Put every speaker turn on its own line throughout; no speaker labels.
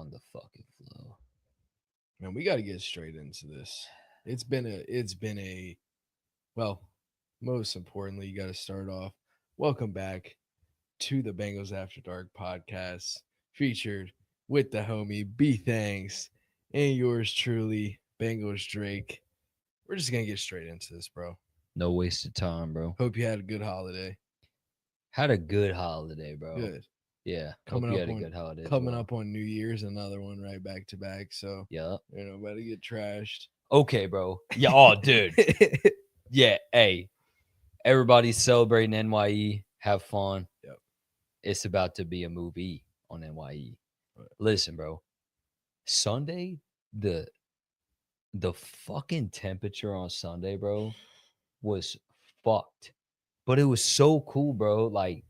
on the fucking flow.
Man, we got to get straight into this. It's been a well, most importantly, you got to start off. Welcome back to the Bengals After Dark podcast, featured with the homie B Thanks and yours truly, Bengals Drake. We're just gonna get straight into this, bro.
No wasted time, bro.
Hope you had a good holiday.
Had a good holiday, bro.
Good.
Yeah. Hope
Coming
you
up
had a
on
good holiday as
coming
well.
up on New Year's, another one right back to back. So
Yeah.
about to get trashed.
Okay, bro. Yeah. Oh, dude. Yeah. Hey, everybody's celebrating NYE. Have fun.
Yep.
It's about to be a movie on NYE.
Right.
Listen, bro. Sunday, the the fucking temperature on Sunday, bro, was fucked. But it was so cool, bro. Like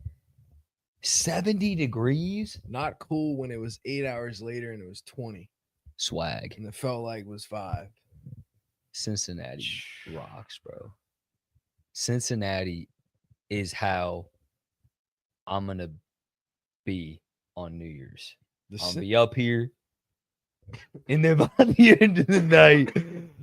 70 degrees.
Not cool when it was 8 hours later and it was 20,
Swag.
and it felt like it was 5.
Cincinnati rocks, bro. Cincinnati is how I'm gonna be on New Year's.
The
I'll
Cin-
be up here, and then by the end of the night,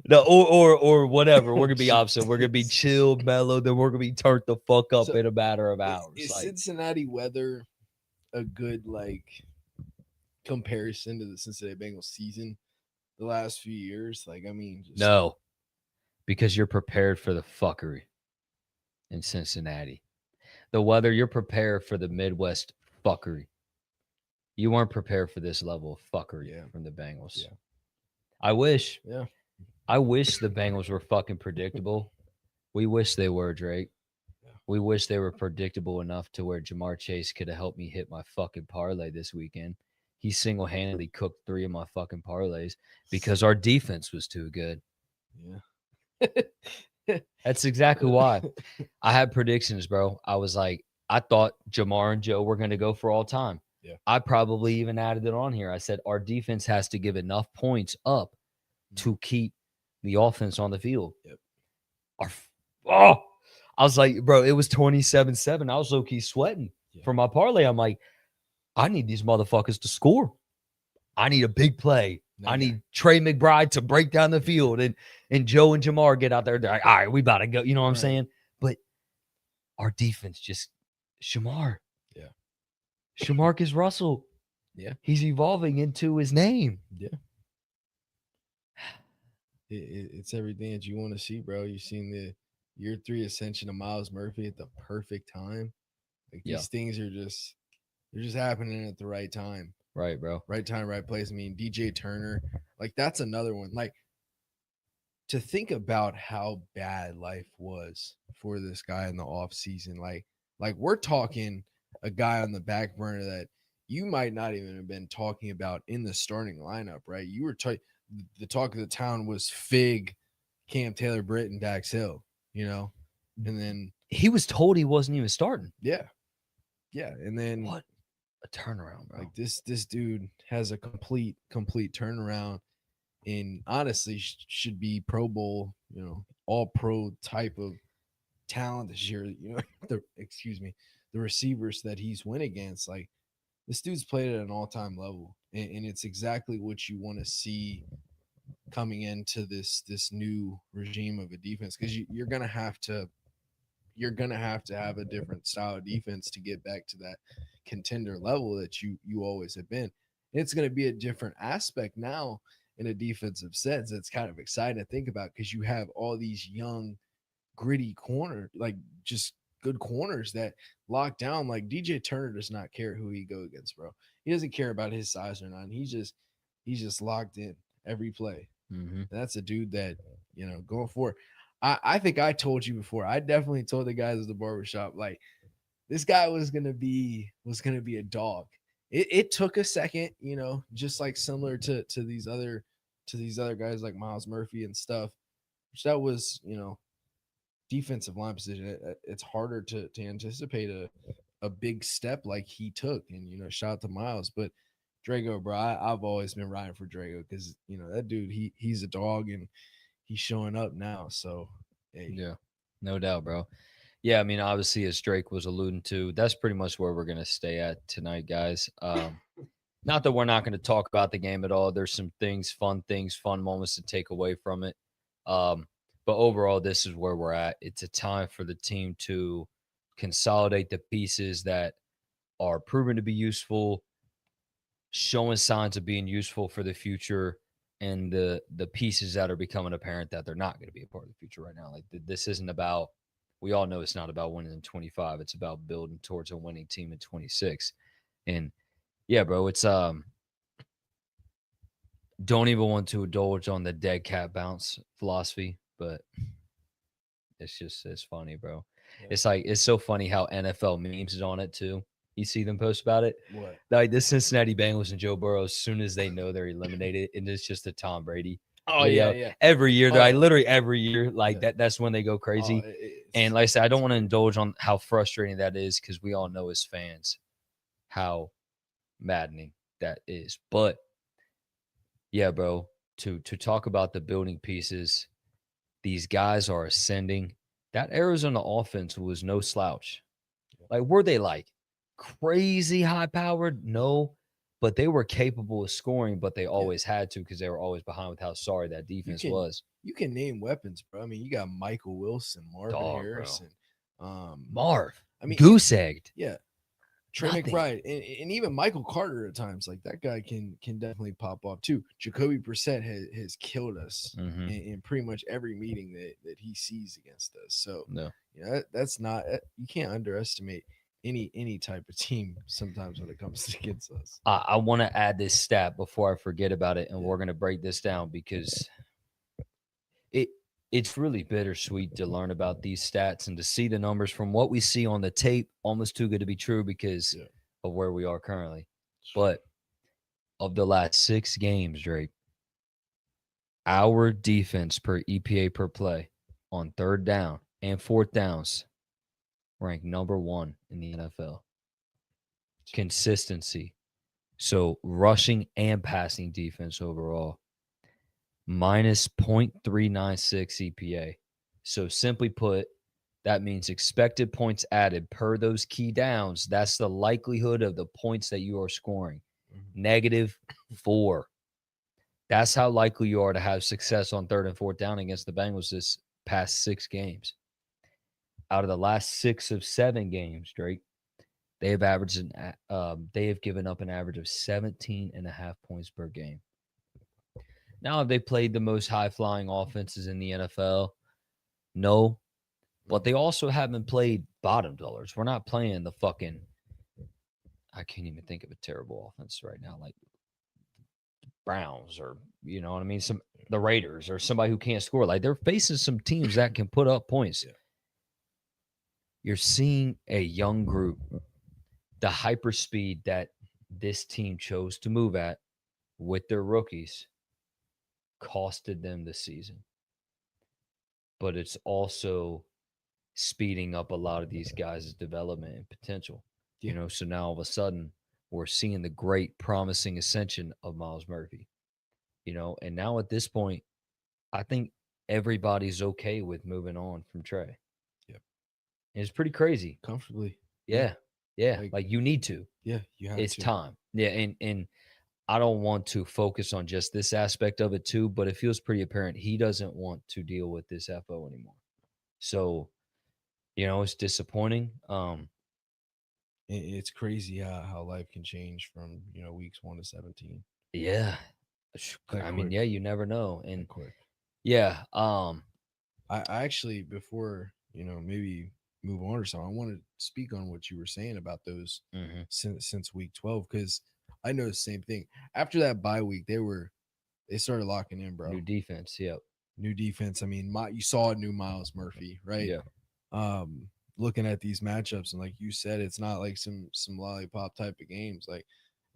no, or whatever, we're gonna be opposite. We're gonna be chill, mellow. Then we're gonna be turned the fuck up
So,
in a matter of hours.
Is
Like,
Cincinnati weather a good comparison to the Cincinnati Bengals season the last few years? Like, I mean, just
no, because you're prepared for the fuckery in Cincinnati. The weather, you're prepared for the Midwest fuckery. You weren't prepared for this level of fuckery
Yeah.
from the Bengals.
Yeah.
I wish
Yeah.
the Bengals were fucking predictable. We wish they were, Drake.
Yeah.
We wish they were predictable enough to where Jamar Chase could have helped me hit my fucking parlay this weekend. He single-handedly cooked 3 of my fucking parlays because our defense was too good.
Yeah.
That's exactly why. I had predictions, bro. I was like, I thought Jamar and Joe were going to go for all time.
Yeah.
I probably even added it on here. I said our defense has to give enough points up to keep the offense on the field.
Yep.
I was like, bro, it was 27-7. I was low-key sweating for my parlay. I'm like, I need these motherfuckers to score. I need a big play. I need Trey McBride to break down the field and Joe and Jamar get out there. They're like, all right, we about to go. You know what I'm saying? But our defense just Shamar.
Yeah.
Shamarcus Russell.
Yeah.
He's evolving into his name.
Yeah. It's everything that you want to see, bro. You've seen the year 3 ascension of Miles Murphy at the perfect time. Like, these things are they're just happening at the right time.
Right, bro.
Right time, right place. I mean, DJ Turner, like, that's another one. Like, to think about how bad life was for this guy in the off season, like we're talking a guy on the back burner that you might not even have been talking about in the starting lineup, right? You were the talk of the town was Fig, Cam Taylor, Britt, and Dax Hill, and then
he was told he wasn't even starting.
Yeah, and then
what a turnaround, bro!
Like, this dude has a complete turnaround, and honestly should be Pro Bowl, all pro type of talent this year. The receivers that he's went against, like, this dude's played at an all-time level, and it's exactly what you want to see coming into this new regime of a defense, because you're gonna have to have a different style of defense to get back to that contender level that you always have been. It's going to be a different aspect now in a defensive sense. It's kind of exciting to think about, because you have all these young, gritty corner, like, just good corners that lock down. Like, DJ Turner does not care who he go against, bro. He doesn't care about his size or not. He's just locked in every play.
Mm-hmm.
That's a dude that, going forward. I think I told you before. I definitely told the guys at the barbershop, like, this guy was gonna be a dog. It took a second, just like similar to these other guys like Miles Murphy and stuff. Which that was, defensive line position. It's harder to anticipate a big step like he took, and shout out to Miles. But Drago, bro, I've always been riding for Drago, because that dude, he's a dog, and he's showing up now. So, hey.
Yeah, no doubt, bro. Yeah, I mean, obviously, as Drake was alluding to, that's pretty much where we're gonna stay at tonight, guys. Not that we're not going to talk about the game at all. There's some fun moments to take away from it. But overall, this is where we're at. It's a time for the team to consolidate the pieces that are proven to be useful, showing signs of being useful for the future, and the pieces that are becoming apparent that they're not going to be a part of the future right now. Like this isn't about. We all know it's not about winning in 25. It's about building towards a winning team in 26. And yeah, bro, it's don't even want to indulge on the dead cat bounce philosophy, but it's funny, bro.
Yeah.
It's like it's so funny how NFL memes is on it too. You see them post about it?
What?
Like the Cincinnati Bengals and Joe Burrow, as soon as they know they're eliminated, and it's just a Tom Brady.
Oh
video.
yeah.
Every year,
Oh,
like
yeah.
literally every year, like
Yeah.
that's when they go crazy.
Oh,
And like I said, I don't want to indulge on how frustrating that is because we all know as fans how maddening that is. But yeah, bro, to talk about the building pieces, these guys are ascending. That Arizona offense was no slouch. Like, were they like crazy high powered? No, but they were capable of scoring, but they always had to because they were always behind with how sorry that defense was.
You can name weapons, bro. I mean, you got Michael Wilson, Marvin Harrison,
Marv.
I mean,
goose egged.
Yeah. Trey McBride and even Michael Carter at times, like that guy can definitely pop off too. Jacoby Brissett has killed us in pretty much every meeting that he sees against us. So
no,
you know, that's not, you can't underestimate any type of team sometimes when it comes against us.
I want to add this stat before I forget about it, and we're going to break this down because it's really bittersweet to learn about these stats and to see the numbers from what we see on the tape. Almost too good to be true because of where we are currently. But of the last 6 games, Drake, our defense per EPA per play on 3rd down and 4th downs ranked number 1 in the NFL. Consistency. So rushing and passing defense overall. Minus 0.396 EPA. So simply put, that means expected points added per those key downs. That's the likelihood of the points that you are scoring. -4. That's how likely you are to have success on 3rd and 4th down against the Bengals this past 6 games. Out of the last 6 of 7 games, Drake, they have given up an average of 17.5 points per game. Now, have they played the most high-flying offenses in the NFL? No. But they also haven't played bottom dwellers. We're not playing the fucking – I can't even think of a terrible offense right now, like Browns or, you know what I mean, the Raiders or somebody who can't score. Like, they're facing some teams that can put up points. You're seeing a young group, the hyperspeed that this team chose to move at with their rookies – costed them the season, but it's also speeding up a lot of these guys' development and potential. You know, so now all of a sudden we're seeing the great promising ascension of Myles Murphy. You know, and now at this point, I think everybody's okay with moving on from Trey.
Yep,
and it's pretty crazy.
Comfortably.
Yeah. Like you need to.
Yeah, you have
it's
to.
time. Yeah, and I don't want to focus on just this aspect of it too, but it feels pretty apparent he doesn't want to deal with this FO anymore. So, you know, it's disappointing.
It's crazy how life can change from, you know, weeks 1 to 17.
Yeah. I mean, yeah, you never know. And
quick.
Yeah.
I actually, before, you know, maybe move on or something, I want to speak on what you were saying about those since week 12, because I know the same thing. After that bye week, they started locking in, bro.
New defense, yep.
New defense. I mean, you saw a new Myles Murphy, right?
Yeah.
Looking at these matchups, and like you said, it's not like some lollipop type of games. Like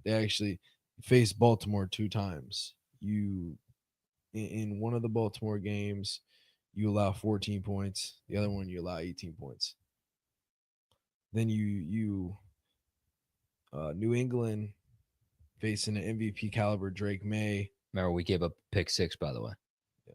they actually faced Baltimore 2 times. You in one of the Baltimore games, you allow 14 points. The other one, you allow 18 points. Then you New England facing an MVP caliber Drake May.
Remember, we gave up pick 6, by the way,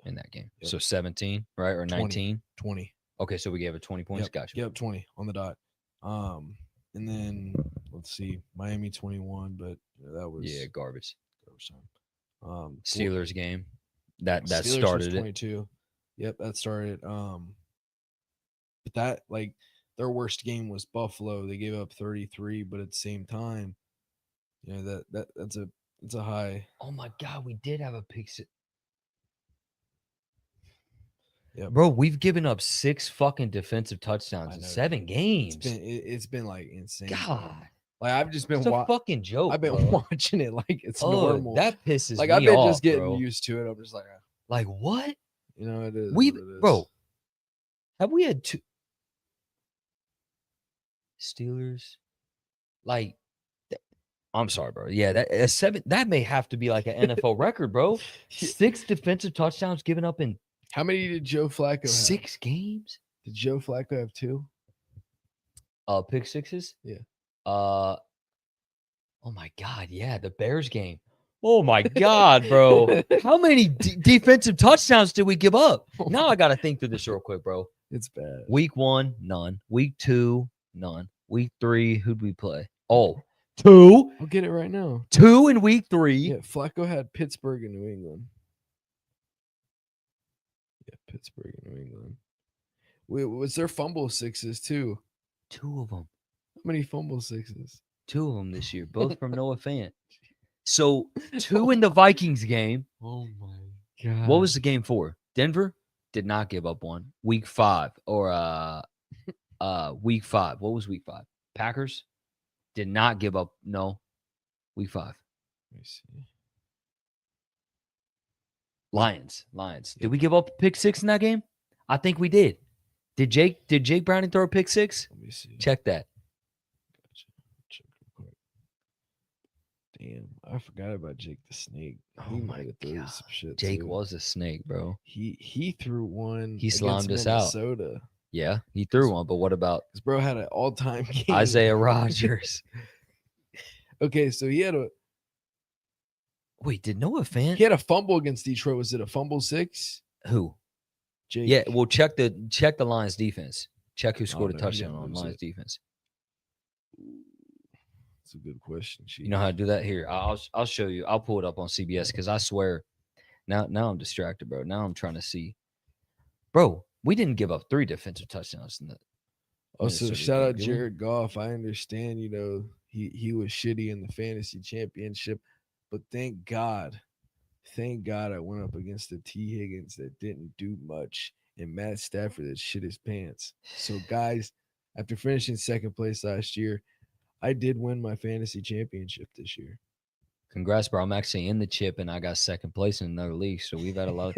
in that game. Yep. So 17, right? Or 19?
20.
Okay, so we gave it 20 points.
Yep.
Gotcha.
Yep, 20 on the dot. And then let's see, Miami 21, but That was
garbage.
garbage time.
Steelers game that
Steelers
started
was
it.
22. Yep, that started. But that like their worst game was Buffalo. They gave up 33, but at the same time, that's a high.
Oh my god, we did have a pick six.
Yep.
Bro, we've given up 6 fucking defensive touchdowns in
know,
7
dude.
games.
It's been like insane. bro.
God,
Like I've just been
it's a fucking joke.
I've been
bro.
watching it like it's
Oh,
normal.
that pisses
like
me
I've been
off,
just getting
bro.
used to it. I'm just like,
Like what?
it is.
We,
what it is.
bro, have we had 2 Steelers? Like, I'm sorry, bro. Yeah, that a 7. That may have to be like an NFL record, bro. 6 defensive touchdowns given up in
How many did Joe Flacco have?
6 games.
Did Joe Flacco have 2?
Pick sixes.
Yeah.
Oh my god, yeah, the Bears game. Oh my god, bro. How many defensive touchdowns did we give up? Now I got to think through this real quick, bro.
It's bad.
Week 1, none. Week 2, none. Week 3, who'd we play? Oh, 2.
I'll get it right now.
2 in week 3.
Yeah, Flacco had Pittsburgh and New England. Yeah, Pittsburgh and New England. Was there fumble sixes too?
2 of them.
How many fumble sixes?
2 of them this year, both from Noah Fant. So 2 in the Vikings game.
Oh my god!
What was the game for? Denver did not give up 1. Week 5 or week 5. What was week 5? Packers did not give up. No, week 5.
Let me see.
Lions. Did we give up a pick 6 in that game? I think we did. Did Jake Browning throw a pick 6?
Let me see.
Check that.
Gotcha. Check real quick. Damn, I forgot about Jake the Snake.
Oh my god,
some shit
Jake
too.
was a snake, bro.
He threw one.
He slimed us out.
Minnesota.
Yeah, he threw one. But what about
Because bro had an all-time game.
Isaiah Rodgers?
Okay, so he had a
Wait, did Noah Fant?
He had a fumble against Detroit. Was it a fumble 6?
Who?
Jake.
Yeah, well, check the Lions defense. Check who scored a
no, he
touchdown
didn't
on
lose
Lions
it.
defense.
That's a good question. Chief.
You know how to do that? Here, I'll show you. I'll pull it up on CBS because I swear, now I'm distracted, bro. Now I'm trying to see, bro. We didn't give up 3 defensive touchdowns in the.
Also,
Minnesota
shout
game,
out
did we?
Jared Goff. I understand, he was shitty in the fantasy championship, but thank God I went up against the T. Higgins that didn't do much and Matt Stafford that shit his pants. So, guys, after finishing second place last year, I did win my fantasy championship this year.
Congrats, bro. I'm actually in the chip and I got second place in another league. So we've had a lot.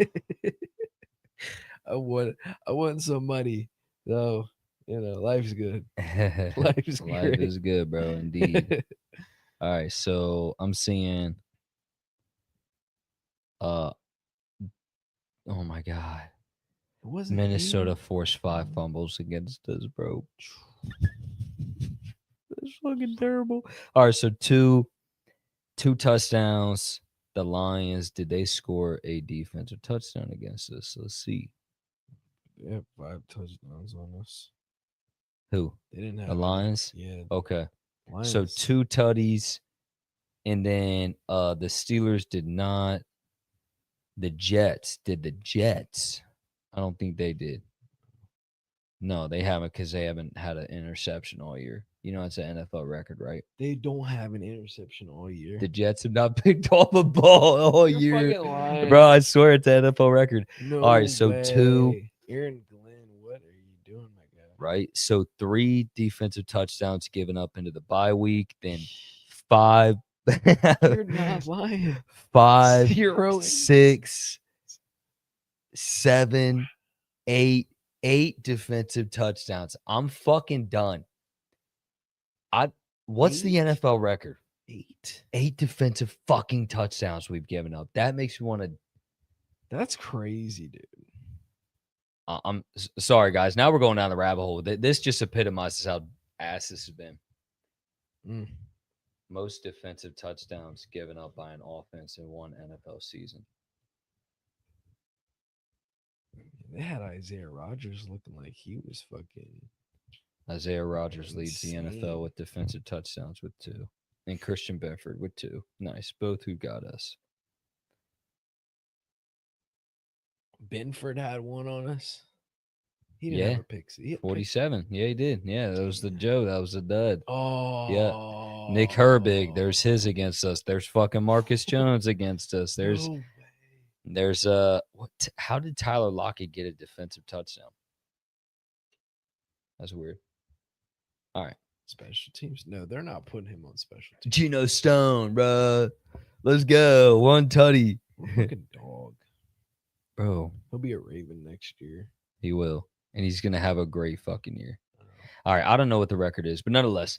I won some money, though. Life's good.
Life
great.
is good, bro. Indeed. All right, so I'm seeing. Oh my god.
It wasn't
Minnesota
me.
forced 5 fumbles against us, bro. That's fucking terrible. All right, so two touchdowns. The Lions, did they score a defensive touchdown against us? Let's see.
They have 5 touchdowns on us.
Who?
They didn't have
The Lions?
Yeah.
Okay.
Lions.
So 2 tutties. And then the Steelers did not. The Jets. Did the Jets? I don't think they did. No, they haven't because they haven't had an interception all year. You know, it's an NFL record, right?
They don't have an interception all year.
The Jets have not picked off a ball all
You're
year.
fucking lying.
Bro, I swear it's an NFL record.
No
all right, so
way.
2,
Aaron Glenn, what are you doing, my guy?
right? So 3 defensive touchdowns given up into the bye week, then 5.
You're not lying.
5,
0.
6, 7, 8 defensive touchdowns. I'm fucking done. What's the
8?
NFL record?
8.
8 defensive fucking touchdowns we've given up. That makes me want to.
That's crazy, dude.
I'm sorry, guys. Now we're going down the rabbit hole. This just epitomizes how ass this has been. Most defensive touchdowns given up by an offense in one NFL season.
They had Isaiah Rodgers looking like he was fucking.
Isaiah Rodgers leads the
Insane.
NFL with defensive touchdowns with 2. and Christian Benford with 2. Nice. Both who got us.
Benford had 1 on us. He didn't
Yeah.
have a pick. He had a pick.
47. Yeah, he did. Yeah, that was the Joe. That was the dud.
Oh,
Nick Herbig. There's his against us. There's fucking Marcus Jones against us. There's
no way.
there's how did Tyler Lockett get a defensive touchdown? That's weird. All right.
Special teams. No, they're not putting him on special teams.
Geno Stone, bro. Let's go. 1 tutty.
Fucking dog.
Bro,
He'll be a Raven next year.
he will. And he's going to have a great fucking year. All right. I don't know what the record is, but nonetheless.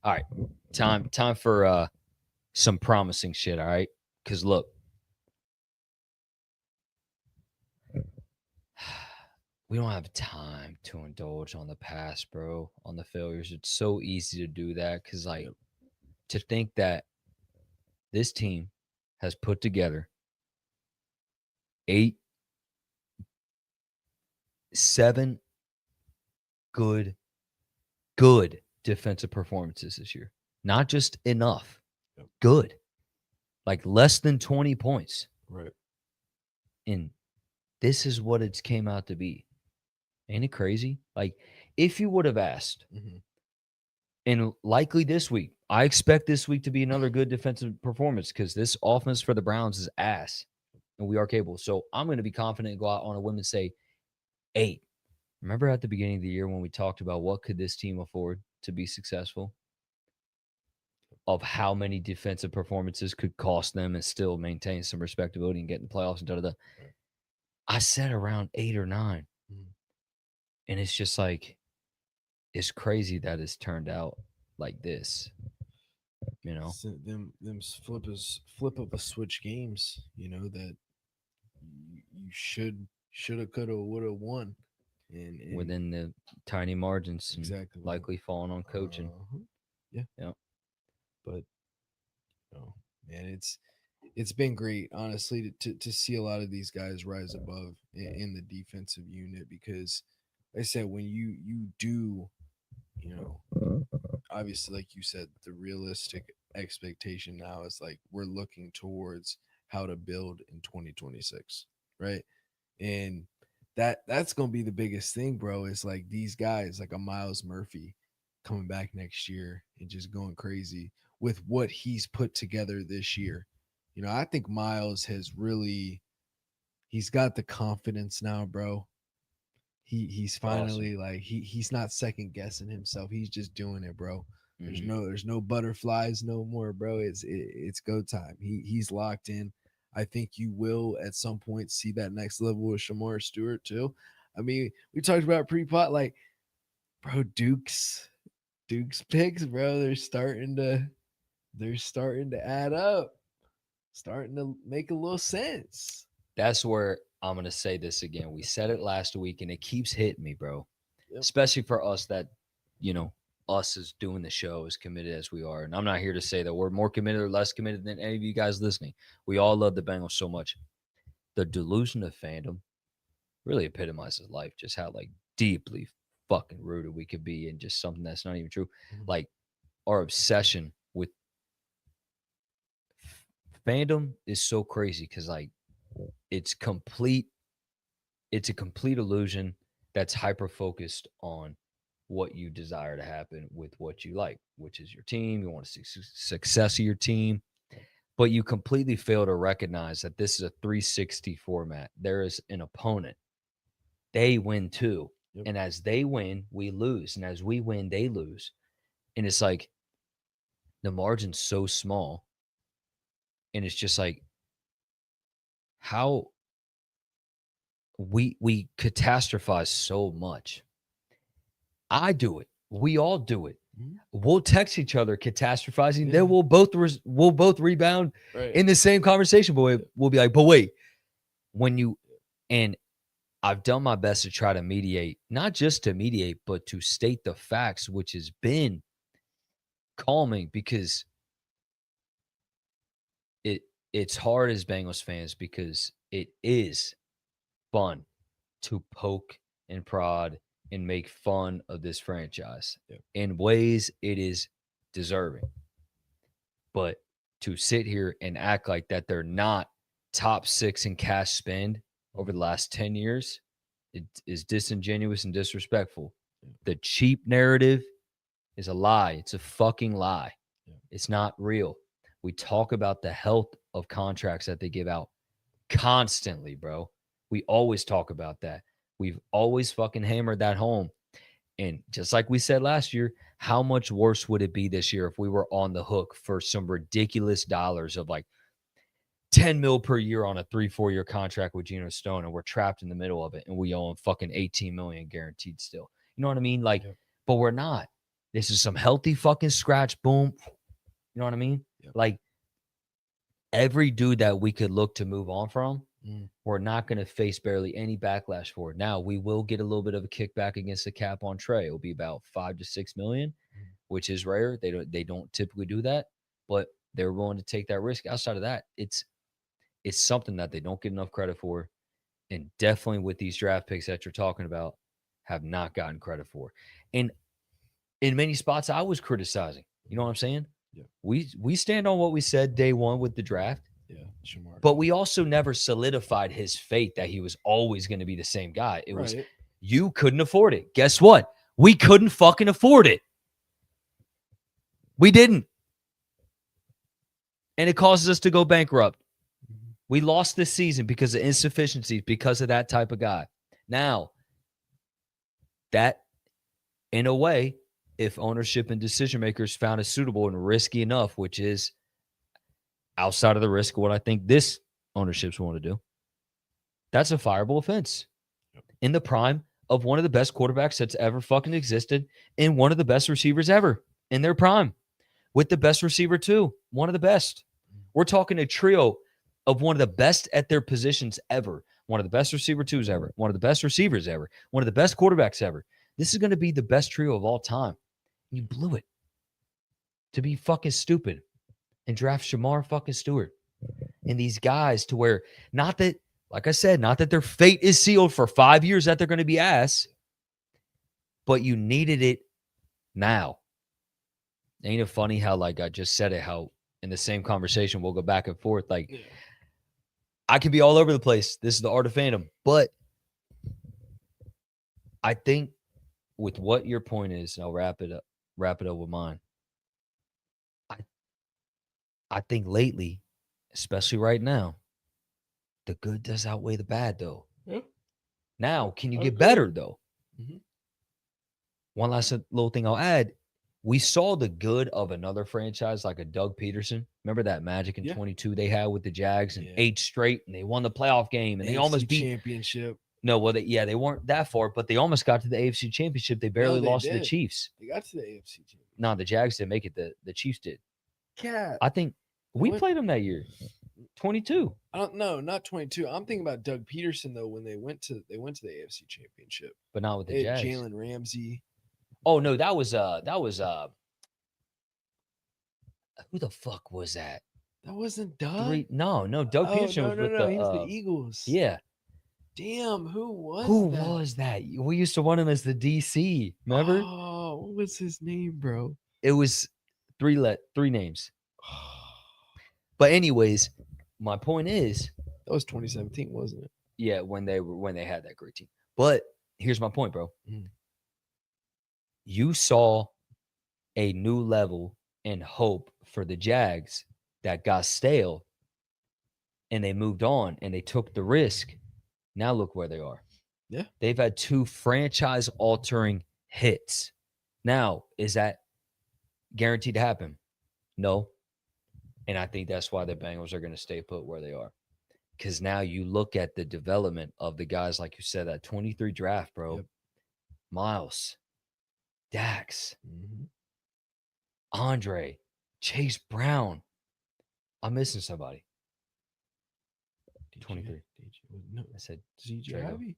All right. Time for some promising shit, all right? Because look. We don't have time to indulge on the past, bro, on the failures. It's so easy to do that because, like, to think that this team has put together 7 good defensive performances this year. Not just enough, good. Like less than 20 points.
Right.
And this is what it's came out to be. Ain't it crazy? Like, if you would have asked, and likely this week, I expect this week to be another good defensive performance because this offense for the Browns is ass, and we are capable. So I'm going to be confident and go out on a whim and say 8. Remember at the beginning of the year when we talked about what could this team afford to be successful? Of how many defensive performances could cost them and still maintain some respectability and get in the playoffs and da-da-da. I said around 8 or 9. And it's just like, it's crazy that it's turned out like this, you know?
So them flip of a switch games, you know, that you shoulda, coulda, woulda won. And
Within the tiny margins.
Exactly.
Likely falling on coaching.
Yeah.
Yeah.
But, man, it's been great, honestly, to see a lot of these guys rise above in the defensive unit because, like I said, when you do, obviously, like you said, the realistic expectation now is like we're looking towards how to build in 2026, right? And that's gonna be the biggest thing, bro. Is like these guys, like a Miles Murphy, coming back next year and just going crazy with what he's put together this year. I think Miles has he's got the confidence now, bro. He's finally
awesome.
like he's not second guessing himself. He's just doing it, bro.
Mhm.
There's no butterflies no more, bro. It's go time. He's locked in. I think you will at some point see that next level with Shamar Stewart too. I mean, we talked about pre-pot, like, bro, Duke's picks, bro. They're starting to add up, starting to make a little sense.
That's where I'm going to say this again. We said it last week, and it keeps hitting me, bro.
Yep.
Especially for us that, us as doing the show as committed as we are. And I'm not here to say that we're more committed or less committed than any of you guys listening. We all love the Bengals so much. The delusion of fandom really epitomizes life, just how, like, deeply fucking rooted we could be in just something that's not even true. Like, our obsession with fandom is so crazy because, like, it's a complete illusion that's hyper focused on what you desire to happen with what you like, which is your team. You want to see success of your team, but you completely fail to recognize that this is a 360 format. There is an opponent. They win too.
Yep.
And as they win, we lose. And as we win, they lose. And it's like the margin's so small. And it's just like how we catastrophize so much. I do it. We all do it. We'll text each other catastrophizing.
Yeah.
Then we'll both rebound in the same conversation. But we'll be like, but wait, and I've done my best to try to mediate, not just to mediate, but to state the facts, which has been calming because it's hard as Bengals fans because it is fun to poke and prod and make fun of this franchise in ways it is deserving. But to sit here and act like that they're not top 6 in cash spend over the last 10 years, it is disingenuous and disrespectful. The cheap narrative is a lie. It's a fucking lie. It's not real. We talk about the health of contracts that they give out constantly, bro. We always talk about that. We've always fucking hammered that home. And just like we said last year, how much worse would it be this year if we were on the hook for some ridiculous dollars of like 10 mil per year on a 3-4 year contract with Geno Stone, and we're trapped in the middle of it and we owe him fucking 18 million guaranteed still. You know what I mean? Like, but we're not. This is some healthy fucking scratch, boom. You know what I mean? Like, every dude that we could look to move on from, we're not going to face barely any backlash for it. Now, we will get a little bit of a kickback against the cap on Trey. It'll be about 5 to 6 million, which is rare. They don't typically do that, but they're willing to take that risk. Outside of that, it's something that they don't get enough credit for, and definitely with these draft picks that you're talking about, have not gotten credit for. And in many spots, I was criticizing. You know what I'm saying?
Yeah.
We stand on what we said day one with the draft.
Yeah, Shamar.
But we also never solidified his fate that he was always going to be the same guy. It was, you couldn't afford it. Guess what? We couldn't fucking afford it. We didn't. And it causes us to go bankrupt. We lost this season because of insufficiencies, because of that type of guy. Now, that, in a way, if ownership and decision makers found it suitable and risky enough, which is outside of the risk of what I think this ownership's want to do, that's a fireable offense in the prime of one of the best quarterbacks that's ever fucking existed and one of the best receivers ever in their prime, with the best receiver too, one of the best. We're talking a trio of one of the best at their positions ever, one of the best receiver twos ever, one of the best receivers ever, one of the best quarterbacks ever. This is going to be the best trio of all time. You blew it to be fucking stupid and draft Shamar fucking Stewart and these guys, to where, not that, like I said, not that their fate is sealed for 5 years that they're going to be ass, but you needed it now. Ain't it funny how, like I just said it, how in the same conversation we'll go back and forth. Like, I can be all over the place. This is the art of fandom. But I think with what your point is, and I'll wrap it up with mine. I think lately, especially right now, the good does outweigh the bad, though. Yeah. Now, can you get better, though? Mm-hmm. One last little thing I'll add. We saw the good of another franchise like a Doug Peterson. Remember that Magic in 22 they had with the Jags, and 8 straight, and they won the playoff game, and they almost beat
championship.
No, well, they weren't that far, but they almost got to the AFC Championship. They barely lost to the Chiefs.
They got to the AFC Championship.
No, the Jags didn't make it. The Chiefs did.
Yeah.
I think we played them that year. 22.
I don't know, not 22. I'm thinking about Doug Peterson though, when they went to the AFC Championship,
but not with the Jags.
Jalen Ramsey.
Oh no, that was who the fuck was that?
That wasn't Doug.
No, Doug Peterson was with
he's the Eagles.
Yeah.
Damn, who
was that? We used to want him as the DC. Remember?
Oh, what was his name, bro?
It was three names. But anyways, my point is,
that was 2017, wasn't it?
Yeah, when they had that great team. But here's my point, bro. You saw a new level and hope for the Jags that got stale, and they moved on and they took the risk. Now look where they are.
Yeah.
They've had 2 franchise-altering hits. Now, is that guaranteed to happen? No. And I think that's why the Bengals are going to stay put where they are. Because now you look at the development of the guys, like you said, that 23 draft, bro. Yep. Miles, Dax, Andre, Chase Brown. I'm missing somebody. 23.
No,
I said
DJ Ivy.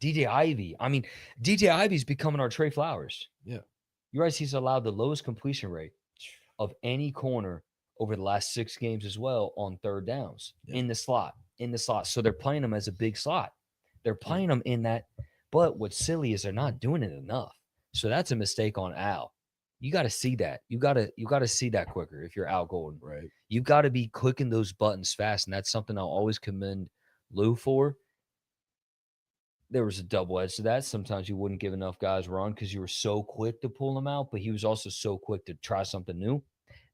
DJ Ivy. I mean, DJ Ivy's becoming our Trey Flowers.
Yeah.
You realize he's allowed the lowest completion rate of any corner over the last 6 games as well on third downs in the slot. So they're playing him as a big slot. They're playing him in that. But what's silly is they're not doing it enough. So that's a mistake on Al. You got to see that. You got to see that quicker if you're Al Golden.
Right.
You got to be clicking those buttons fast, and that's something I'll always commend Lou for. There was a double edge to that. Sometimes you wouldn't give enough guys run because you were so quick to pull them out, but he was also so quick to try something new.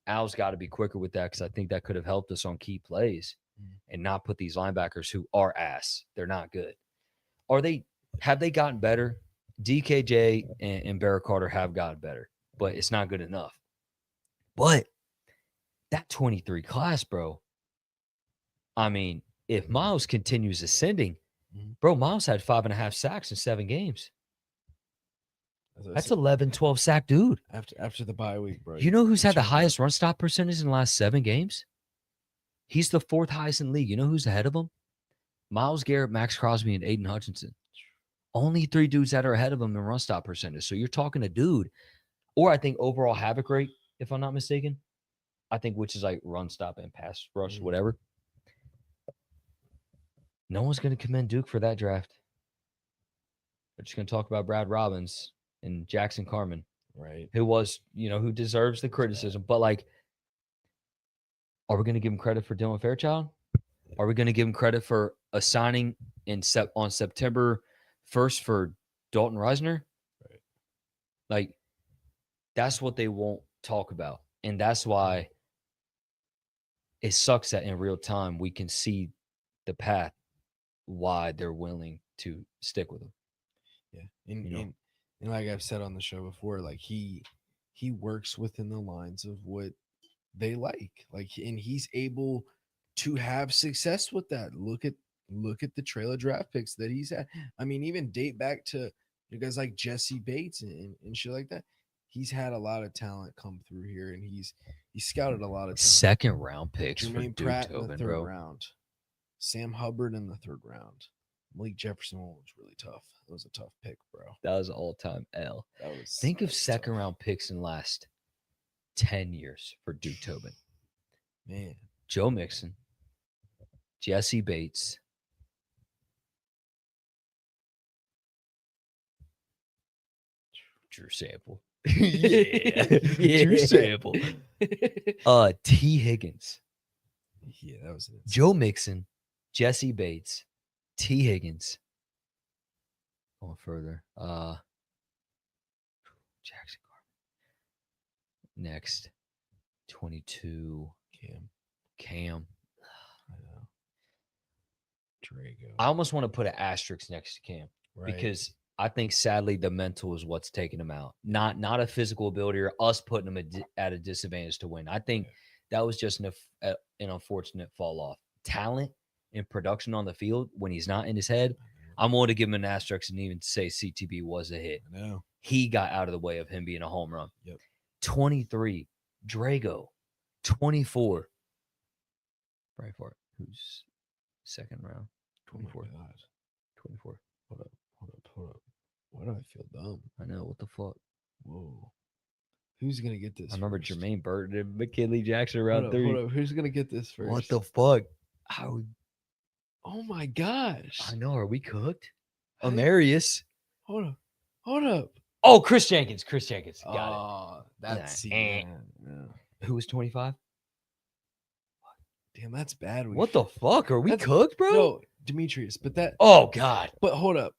Al's got to be quicker with that because I think that could have helped us on key plays and not put these linebackers who are ass. They're not good. Have they gotten better? DKJ and Barrett Carter have gotten better, but it's not good enough. But that 23 class, bro, I mean, if Miles continues ascending, bro, Miles had 5.5 sacks in 7 games. That's 11, 12 sack dude.
After the bye week, bro.
You know who's had the highest run stop percentage in the last 7 games? He's the 4th highest in the league. You know who's ahead of him? Myles Garrett, Max Crosby, and Aiden Hutchinson. Only 3 dudes that are ahead of him in run stop percentage. So you're talking a dude, or I think overall havoc rate, if I'm not mistaken. I think which is like run stop and pass rush, whatever. No one's going to commend Duke for that draft. We're just going to talk about Brad Robbins and Jackson Carman,
right?
Who deserves the criticism. But like, are we going to give him credit for Dylan Fairchild? Are we going to give him credit for assigning on September 1st for Dalton Reisner?
Right.
Like, that's what they won't talk about. And that's why it sucks that in real time we can see the path why they're willing to stick with him.
Yeah. And like I've said on the show before, like he works within the lines of what they like. And he's able to have success with that. Look at the trail of draft picks that he's had. I mean, even date back to guys like Jesse Bates and shit like that. He's had a lot of talent come through here, and he's scouted a lot of talent.
2nd round picks
Jermaine
for
Pratt
Duke
in the 3rd round. Sam Hubbard in the 3rd round. Malik Jefferson was really tough. It was a tough pick, bro.
That was all-time L. Think of 2nd round picks in the last 10 years for Duke Tobin.
Man.
Joe Mixon, Jesse Bates, Drew Sample. yeah. Drew Sample. T. Higgins.
Yeah, that was it.
Joe Mixon, Jesse Bates, T. Higgins. Going further. Jackson Carman. Next. 22. Cam.
I know. Drago.
I almost want to put an asterisk next to Cam.
Right.
Because I think sadly the mental is what's taking him out. Not a physical ability or us putting him at a disadvantage to win. I think that was just an unfortunate fall off. Talent and production on the field when he's not in his head, I'm willing to give him an asterisk and even say CTB was a hit.
I know.
He got out of the way of him being a home run.
Yep.
23, Drago. 24. Right for it. Who's 2nd round? 24. 24.
Hold up. Why do I feel dumb?
I know. What the fuck?
Whoa. Who's going to get this?
I remember
first?
Jermaine Burton and McKinley Jackson around 3.
Hold up. Who's going to get this first?
What the fuck?
Oh my gosh.
I know. Are we cooked? Amarius.
Hold up.
Oh, Chris Jenkins. Got it.
That's
Yeah. Who was 25?
Damn, that's bad.
What the fuck? Are we cooked, bro?
No, Demetrius, but that.
Oh, God.
But hold up.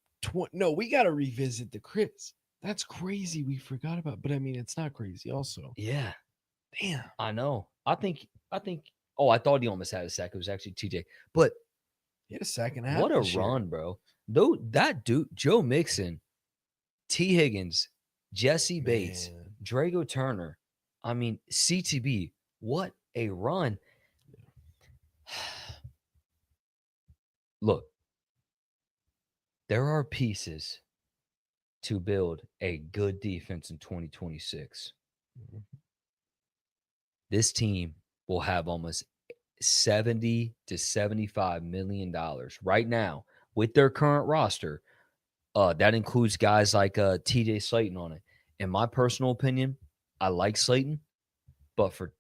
No, we got to revisit the Chris. That's crazy. We forgot about, but I mean, it's not crazy also.
Yeah.
Damn.
I know. I think, oh, I thought he almost had a sack. It was actually TJ. But
he had a sack and a half.
What a run, bro. Though that dude, Joe Mixon, T. Higgins, Jesse Bates, Drago Turner. I mean, CTB, what a run. Look, there are pieces to build a good defense in 2026. This team will have almost $70 to $75 million right now with their current roster. That includes guys like TJ Slayton on it. In my personal opinion, I like Slayton, but for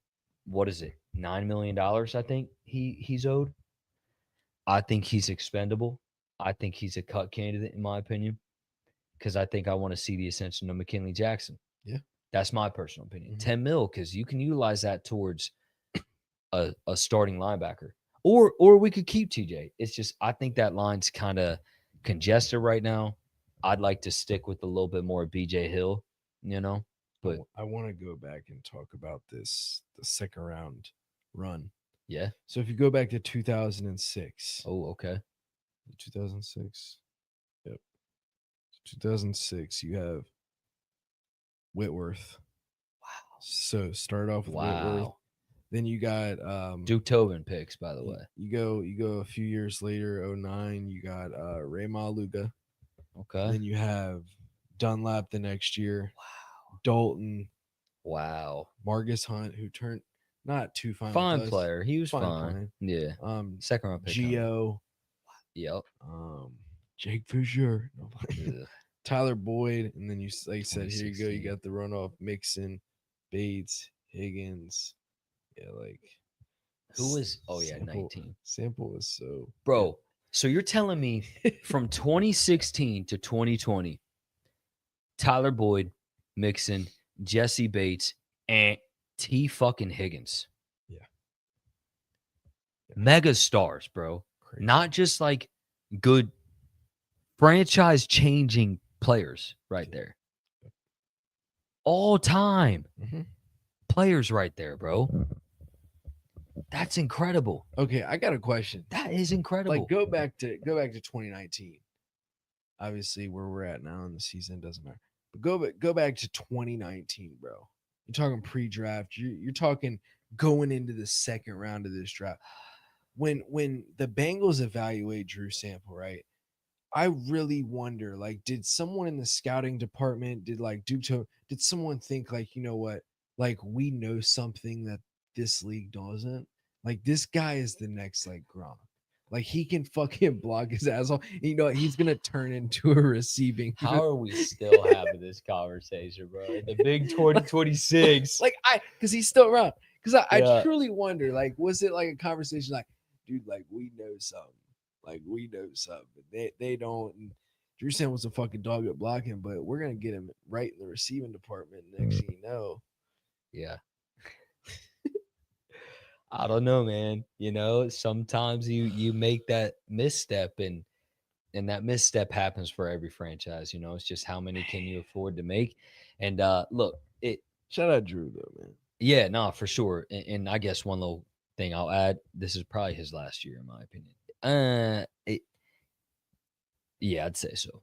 what is it, $9 million? I think he's owed. I think he's expendable. I think he's a cut candidate, in my opinion, because I think I want to see the ascension of McKinley Jackson.
Yeah,
That's my personal opinion.
Mhm.
10 mil, because you can utilize that towards a starting linebacker. Or we could keep TJ. It's just I think that line's kind of congested right now. I'd like to stick with a little bit more BJ Hill, you know. But
I want to go back and talk about the second round run.
yeah.
So if you go back to 2006,
Oh, okay.
2006, yep, 2006, you have Whitworth.
Wow.
So start off with Whitworth.
Wow.
Then you got
Duke Tobin picks, by the
you,
way.
you go a few years later, 09, you got Ray Maluga.
Okay.
Then you have Dunlap the next year,
Wow.
Dalton,
Wow.
Marcus Hunt, who turned not too fine,
Fine
with us,
player. He was fine.
playing.
Yeah. Second round pick.
Geo,
Yep.
Jake Fisher,
Ugh.
Tyler Boyd, and then you like you said, here you go, you
2016.
got the runoff Mixon, Bates, Higgins, yeah, like
Who was
Sample,
19.
Sample was so
Bro, so you're telling me from 2016 to 2020, Tyler Boyd, Mixon, Jesse Bates, and T fucking Higgins.
Yeah.
Mega stars, bro.
crazy.
Not just like good franchise changing players right
Yeah.
there. All time
Mhm.
players right there, bro. That's incredible.
Okay, I got a question.
That is incredible.
Like go back to 2019. Obviously, where we're at now in the season doesn't matter. But go back to 2019, bro. You're talking pre-draft. You're talking going into the second round of this draft. When the Bengals evaluate Drew Sample, right? I really wonder, like, did someone in the scouting department, did like did someone think like, you know what, like we know something that this league doesn't? Like this guy is the next like Gronk. Like he can fucking block his ass off. You know, he's gonna turn into a receiving.
How are we still having this conversation, bro? In the big 2026.
Like because he's still around. Because I
Yeah.
truly wonder, like, was it like a conversation like, dude, like we know something. Like we know something. They don't. And Drew Sam was a fucking dog at blocking, but we're gonna get him right in the receiving department. Next thing you know,
Yeah. I don't know, man. You know, sometimes you make that misstep and that misstep happens for every franchise. You know, it's just how many can you afford to make? And look,
shout out Drew though, man.
yeah, no, for sure. And I guess one little thing I'll add, this is probably his last year, in my opinion. Yeah, I'd say so.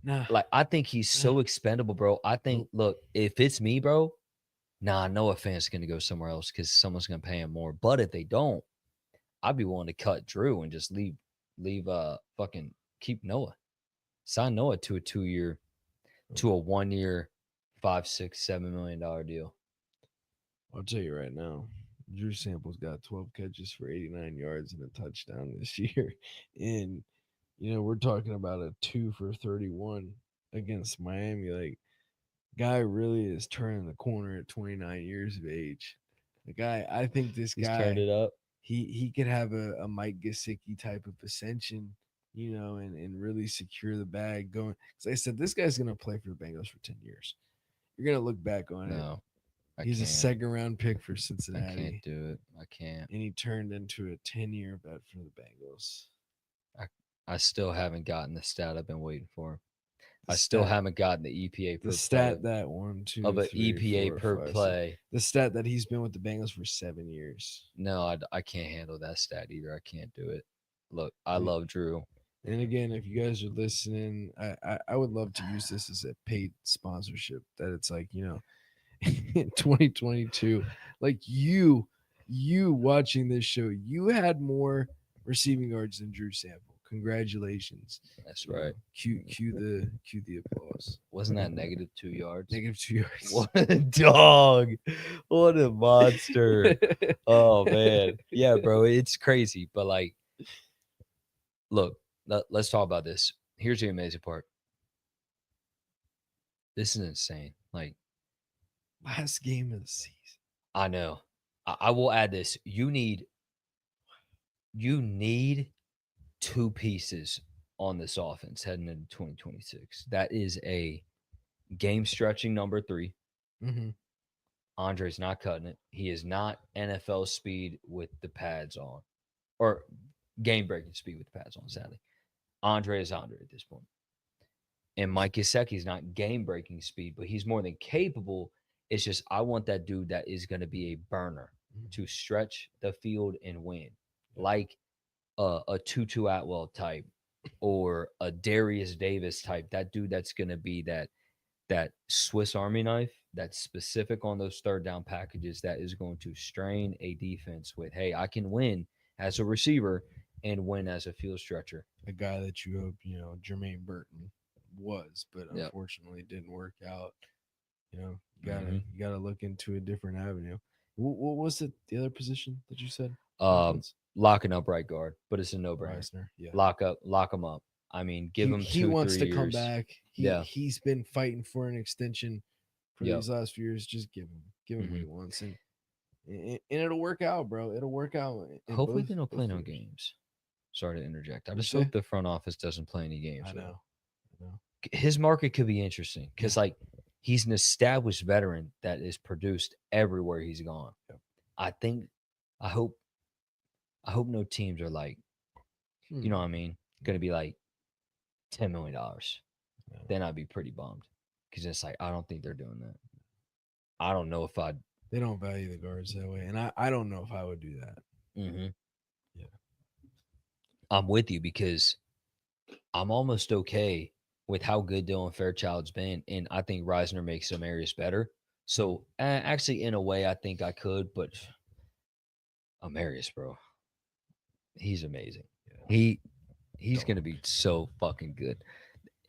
Nah,
Like, I think he's so expendable, bro. I think, look, if it's me, bro, nah, Noah Fant's gonna go somewhere else because someone's gonna pay him more. But if they don't, I'd be willing to cut Drew and just leave fucking keep Noah. Sign Noah to a 2-year, to a 1-year, $5, $6, $7 million deal.
I'll tell you right now, Drew Sample's got 12 catches for 89 yards and a touchdown this year. And, you know, we're talking about a 2 for 31 against Miami. Like, guy really is turning the corner at 29 years of age. The guy, I think this
He's
guy,
turned it up.
he could have a Mike Gesicki type of ascension, you know, and really secure the bag going. Because I said, this guy's going to play for the Bengals for 10 years. You're going to look back on it.
No,
He's a
can't.
second round pick for
I
Cincinnati.
can't do it. I can't.
And he turned into a 10-year vet for the Bengals.
I still haven't gotten the stat I've been waiting for.
The
I still
stat-
haven't gotten the EPA per
the stat
play
that 1, 2,
of an
3,
EPA
4,
per
5, 6.
play.
The stat that he's been with the Bengals for 7 years.
No, I can't handle that stat either. I can't do it. Look, I
Yeah.
love Drew.
And again, if you guys are listening, I would love to use this as a paid sponsorship. That it's like, you know, in 2022, like you watching this show, you had more receiving yards than Drew Sample. Congratulations.
That's
You know,
right.
Cue the applause.
Wasn't that -2 yards?
Negative 2 yards.
What a dog. What a monster. Oh, man. Yeah, bro. It's crazy. But, like, look, let's talk about this. Here's the amazing part. This is insane. Like,
Last game of the season.
I know. I will add this. You need 2 pieces on this offense heading into 2026. That is a game stretching number 3.
Mm-hmm.
Andre's not cutting it. He is not NFL speed with the pads on, or game breaking speed with the pads on. Sadly, Andre is Andre at this point. And Mike Gesicki is not game breaking speed, but he's more than capable. It's just I want that dude that is going to be a burner to stretch the field and win, like a Tutu Atwell type or a Darius Davis type. That dude that's going to be that Swiss Army knife that's specific on those third down packages that is going to strain a defense with, hey, I can win as a receiver and win as a field stretcher.
A guy that you hope, Jermaine Burton was, but
Yep.
unfortunately it didn't work out. You
Mhm.
gotta look into a different avenue. What was it? The other position that you said?
Locking up right guard, but it's a no-brainer.
Reisner, yeah.
Lock him up. I mean, give him 2-3
he wants to come
years.
back. He's been fighting for an extension for these last few years. Just give him what he wants, and it'll work out, bro. It'll work out.
Hopefully they don't play no games. Sorry to interject. I just hope the front office doesn't play any games.
I know.
His market could be interesting because, like, he's an established veteran that is produced everywhere he's gone.
Yep.
I hope no teams are like, you know what I mean, going to be like $10 million. Then I'd be pretty bummed because it's like I don't think they're doing that. I don't know if I'd.
They don't value the guards that way, and I don't know if I would do that.
Mm-hmm. Yeah, I'm with you because I'm almost okay with how good Dylan Fairchild's been, and I think Reisner makes some areas better. So actually, in a way, I think I could, but Amarius, bro, he's amazing. Yeah. He's going to be so fucking good.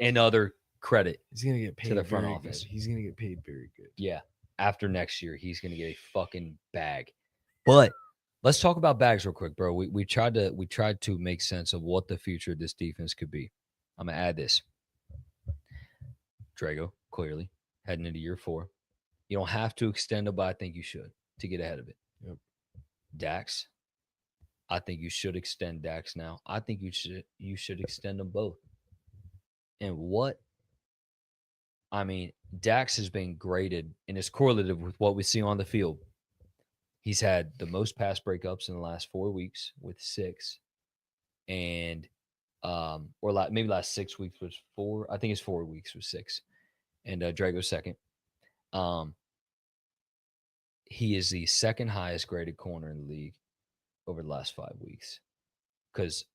Another credit.
He's going to get paid
to the front office.
Good. He's going to get paid very good.
Yeah. After next year, he's going to get a fucking bag. But let's talk about bags real quick, bro. We tried to make sense of what the future of this defense could be. I'm going to add this. Drago, clearly, heading into year 4. You don't have to extend it, but I think you should to get ahead of it.
Yep.
Dax, I think you should extend Dax now. I think you should extend them both. And Dax has been graded and is correlative with what we see on the field. He's had the most pass breakups in the last 4 weeks with 6. And maybe last 6 weeks was 4. I think it's 4 weeks with 6. And Drago's second. He is the second highest graded corner in the league over the last 5 weeks. Because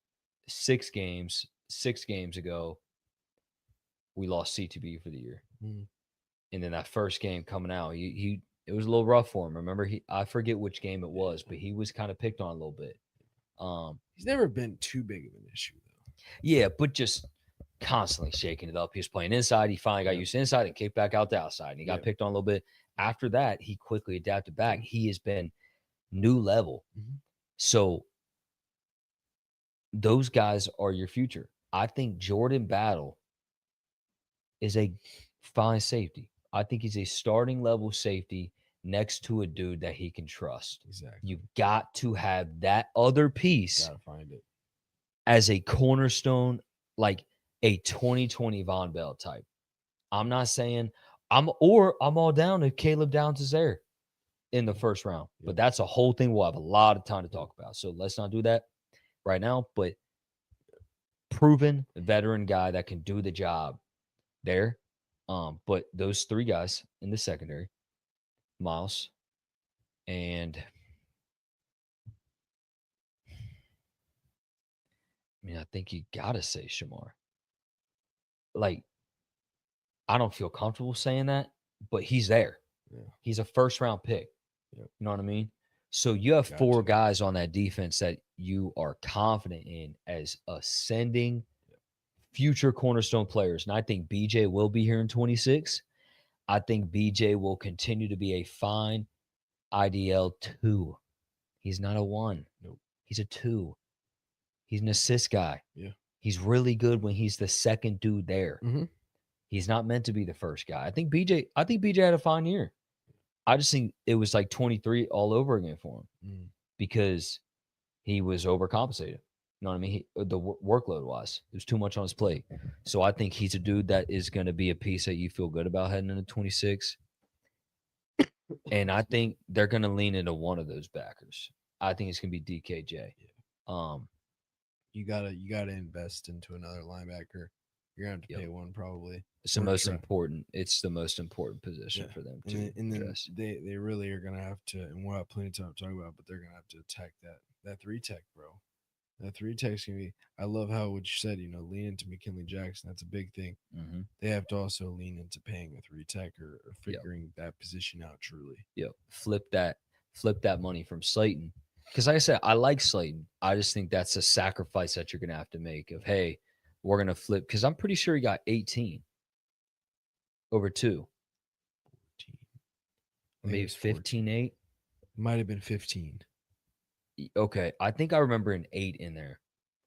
6 games ago, we lost CTB for the year.
Mm.
And then that first game coming out, it was a little rough for him. Remember, I forget which game it was, but he was kind of picked on a little bit.
He's never been too big of an issue, though.
Yeah, but just constantly shaking it up. He was playing inside. He finally got used to inside and kicked back out the outside. And he got picked on a little bit. After that, he quickly adapted back. He has been new level.
Mm-hmm.
So those guys are your future. I think Jordan Battle is a fine safety. I think he's a starting level safety next to a dude that he can trust.
Exactly.
You've got to have that other piece.
Gotta find it.
As a cornerstone, like a 2020 Von Bell type. I'm not saying I'm all down if Caleb Downs is there in the first round.
Yep.
But that's a whole thing we'll have a lot of time to talk about. So let's not do that right now. But proven veteran guy that can do the job there. But those 3 guys in the secondary, Miles, and I think you gotta say Shamar. Like, I don't feel comfortable saying that, but he's there.
Yeah.
He's a first-round pick.
Yep.
You know what I mean? So you have 4 guys on that defense that you are confident in as ascending future cornerstone players. And I think BJ will be here in 26. I think BJ will continue to be a fine IDL 2. He's not a 1.
Nope.
He's a 2. He's an assist guy.
Yeah.
He's really good when he's the second dude there.
Mm-hmm.
He's not meant to be the first guy. I think BJ had a fine year. I just think it was like 23 all over again for him because he was overcompensated. You know what I mean? The workload wise, there's too much on his plate. So I think he's a dude that is going to be a piece that you feel good about heading into 26. And I think they're going to lean into one of those backers. I think it's going to be DKJ.
You gotta invest into another linebacker. You're gonna have to pay one probably.
It's the most important. It's the most important position for them to
and then
address.
they really are gonna have to, and we'll have plenty of time to talk about, but they're gonna have to attack that 3 tech, bro. That 3 tech's gonna be. I love how what you said. Lean into McKinley Jackson. That's a big thing.
Mm-hmm.
They have to also lean into paying a 3 tech or figuring that position out truly.
Yep. Flip that money from Slayton. Because like I said, I like Slayton. I just think that's a sacrifice that you're gonna have to make. Of hey, we're gonna flip. Because I'm pretty sure he got 18 over 2.
14.
Maybe 15-8.
Might have been 15.
Okay, I think I remember an 8 in there.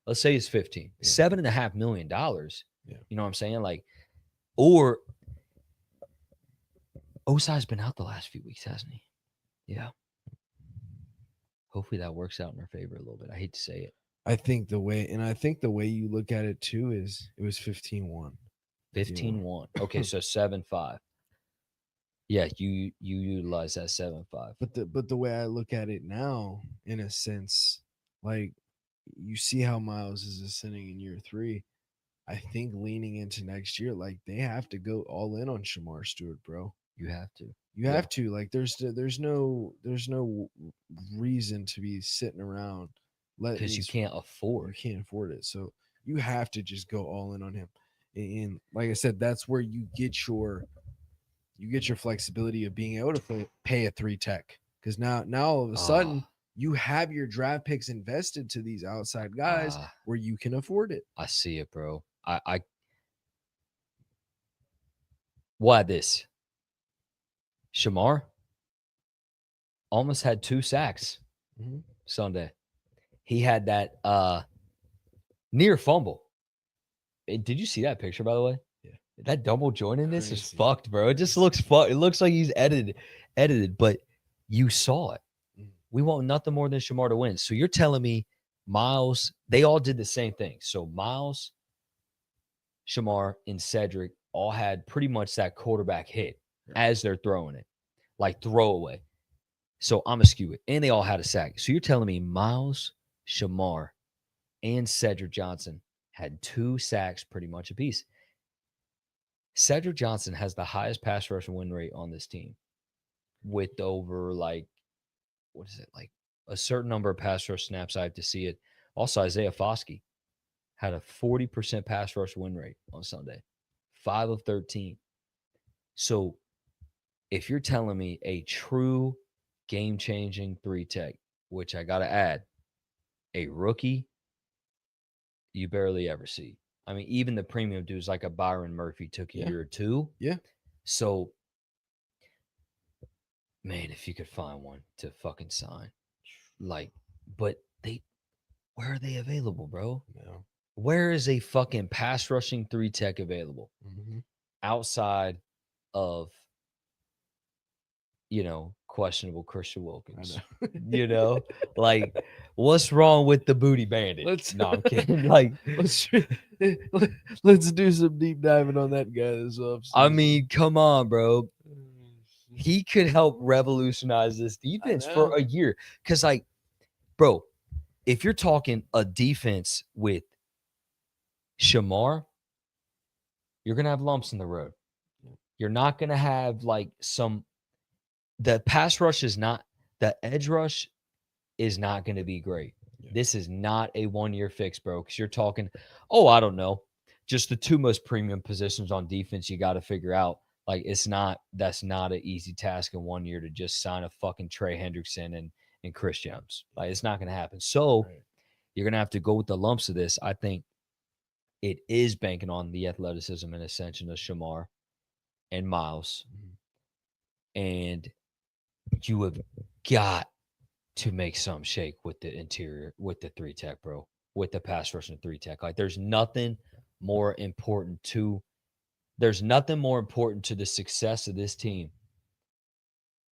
Let's say it's 15. Yeah. $7.5 million. Yeah. You know what I'm saying? Like, or Osai's been out the last few weeks, hasn't he? Yeah. Hopefully that works out in our favor a little bit. I hate to say it.
I think the way you look at it too is it was 15-1.
15-1. Okay, so 7-5. Yeah, you utilize that 7-5.
But the way I look at it now, in a sense, like you see how Miles is ascending in year 3. I think leaning into next year, like they have to go all in on Shamar Stewart, bro.
You have to.
You have to. Like there's no reason to be sitting around
because you can't afford.
You can't afford it. So you have to just go all in on him. And like I said, that's where you get your flexibility of being able to pay a 3-tech. Because now all of a sudden you have your draft picks invested to these outside guys where you can afford it.
I see it, bro. I why this? Shamar almost had 2 sacks Sunday. He had that near fumble. Did you see that picture, by the way?
Yeah.
That double jointedness is fucked, bro. It just looks fucked. It looks like he's edited, but you saw it. We want nothing more than Shamar to win. So you're telling me Miles, they all did the same thing. So Miles, Shamar, and Cedric all had pretty much that quarterback hit as they're throwing it, like throwaway. So I'm going to skew it. And they all had a sack. So you're telling me Miles, Shamar, and Cedric Johnson had 2 sacks pretty much apiece. Cedric Johnson has the highest pass rush win rate on this team with over like a certain number of pass rush snaps. I have to see it. Also, Isaiah Foskey had a 40% pass rush win rate on Sunday, 5 of 13. So if you're telling me a true game-changing 3-tech, which I got to add, a rookie, you barely ever see. I mean, even the premium dudes like a Byron Murphy took a year or 2.
Yeah.
So, man, if you could find one to fucking sign, but where are they available, bro?
No.
Where is a fucking pass rushing 3-tech available outside of, questionable Christian Wilkins? Like, what's wrong with the booty bandit? No, I'm kidding. Like,
let's do some deep diving on that guy this offseason.
I mean, come on, bro. He could help revolutionize this defense for a year. Because, like, bro, if you're talking a defense with Shamar, you're going to have lumps in the road. You're not going to have, like, the pass rush is not, the edge rush is not going to be great. Yeah. This is not a 1-year fix, bro, because you're talking, I don't know, just the 2 most premium positions on defense you got to figure out. Like, that's not an easy task in 1 year to just sign a fucking Trey Hendrickson and Chris Jones. Like, it's not going to happen. So you're going to have to go with the lumps of this. I think it is banking on the athleticism and ascension of Shamar and Miles. And you have got to make some shake with the interior, with the 3-tech, bro, with the pass rush and 3-tech. Like, there's nothing more important to the success of this team.